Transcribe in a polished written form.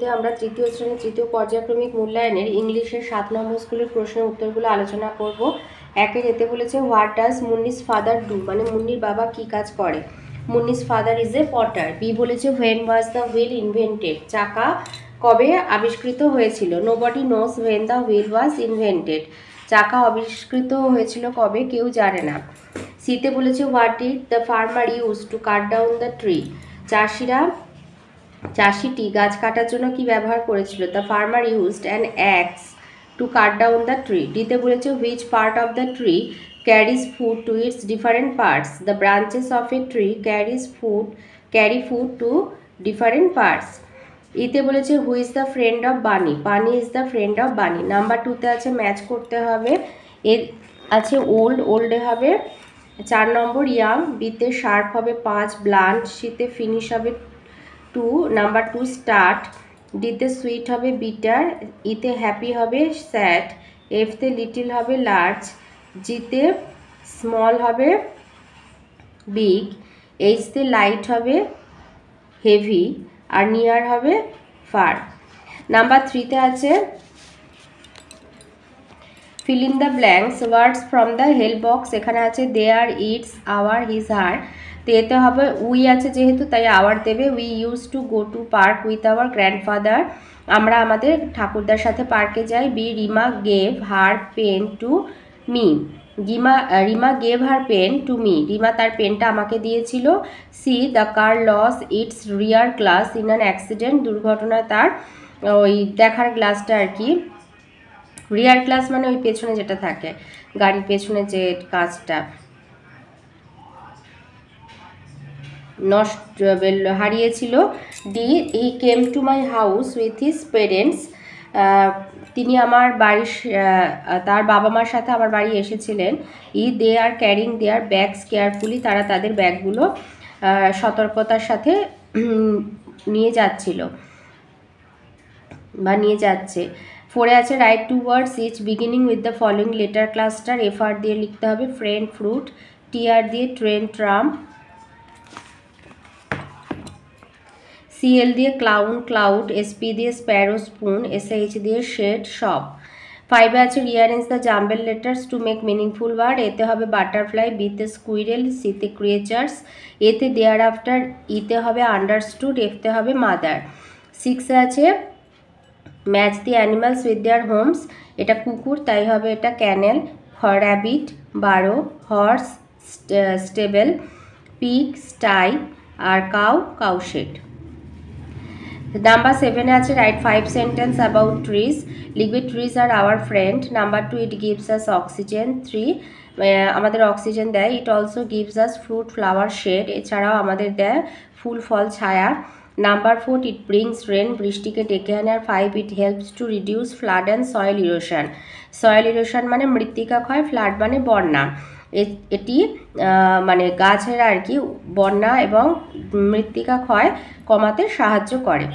ভিডিওতে আমরা তৃতীয় শ্রেণীর তৃতীয় পর্যায়ক্রমিক মূল্যায়নের ইংলিশের 7 নম্বর স্কুলের প্রশ্নের উত্তরগুলো আলোচনা করব। একে যেতে বলেছে what does Munni's father do, মানে মুন্নির বাবা কি কাজ করে। Munni's father is a potter. B বলেছে when was the wheel invented, চাকা কবে আবিষ্কৃত হয়েছিল। Nobody knows when the wheel was invented, চাকা আবিষ্কৃত হয়েছিল কবে, কেউ জানে না। সিতে বলেছে what did the farmer use to cut down the tree, চাষিটি গাছ কাটার জন্য কি ব্যবহার করেছিল। The farmer used an axe two cut down the tree. ডিতে বলেছে which part of the tree carries food to its different parts. The branches of a tree carry food to different parts. ইতে বলেছে who is the friend of Bunny, Bunny is the friend of Bunny. Number 2তে আছে match করতে হবে, এর আছে ওল্ডে হবে 4 নম্বর, young বিতে শার্প হবে 5, ব্লান্ট সিতে ফিনিশ হবে 2, নাম্বার 2 স্টার্ট, ডিতে সুইট হবে বিটার, ইতে হ্যাপি হবে স্যাড, এফতে লিটিল হবে লার্জ, জিতে স্মল হবে বিগ, এইচতে লাইট হবে হেভি, আর নিয়ার হবে ফার। নাম্বার 3তে আছে fill in the blanks words from the help box। এখানে আছে there, it's, our, his, her. তো এতে হবে উই আছে যেহেতু তাই আওয়ার দেবে। We use to go to park with our grandfather, আমরা আমাদের ঠাকুরদার সাথে পার্কে যাই। B Rima gave her pen to me, Rima gave her pen to me, Rima তার পেনটা আমাকে দিয়েছিল। C the car lost its rear glass in an accident, দুর্ঘটনায় তার ওই দেখার গ্লাসটা আর কি, রিয়ার গ্লাস মানে ওই পেছনে যেটা থাকে গাড়ির পেছনে যে কাঁচটা, নষ্ট হারিয়েছিল। D he came to my house with his parents, তিনি আমার বাড়ির তার বাবা মার সাথে আমার বাড়ি এসেছিলেন। দে আর ক্যারিং দেয়ার ব্যাগস কেয়ারফুলি, তারা তাদের ব্যাগগুলো সতর্কতার সাথে নিয়ে যাচ্ছিল বা নিয়ে যাচ্ছে। 4-এ আছে write two words each beginning with the following letter cluster. FR দিয়ে লিখতে হবে ফ্রেন্ড ফ্রুট, টিআর দিয়ে ট্রেন ট্রাম, সিএল দিয়ে ক্লাউন ক্লাউড, এসপি দিয়ে স্প্যারো স্পুন, এসএইচ দিয়ে শেড শপ। 5-এ আছে rearrange the jumbled letters to make meaningful word. এতে হবে বাটারফ্লাই, বিতে স্কুইরেল, সিতে ক্রিয়েচার্স, এতে দেয়ার আফটার, ইতে হবে আন্ডারস্টুড, এফতে হবে মাদার। 6-এ আছে match the animals with their homes, এটা কুকুর তাই হবে এটা kennel, rabbit, burrow, horse, stable, pig, sty, আর কাউশেড। নাম্বার 7-এ আছে রাইট 5 সেন্টেন্স অ্যাবাউট ট্রিজ, লিখবে trees are our friend. Number 2 it gives us oxygen, 3 আমাদের অক্সিজেন দেয়। It also gives us fruit flower shade, এছাড়াও আমাদের দেয় ফুল ফল ছায়া। নাম্বার 4 ইট ব্রিংস রেন, বৃষ্টিকে ডেকে আনে। আর 5 it helps to reduce flood and soil erosion, soil erosion মানে মৃত্তিকা ক্ষয়, ফ্লাড মানে বন্যা। এটি মানে গাছের আর কি বন্যা এবং মৃত্তিকা ক্ষয় কমাতে সাহায্য করে।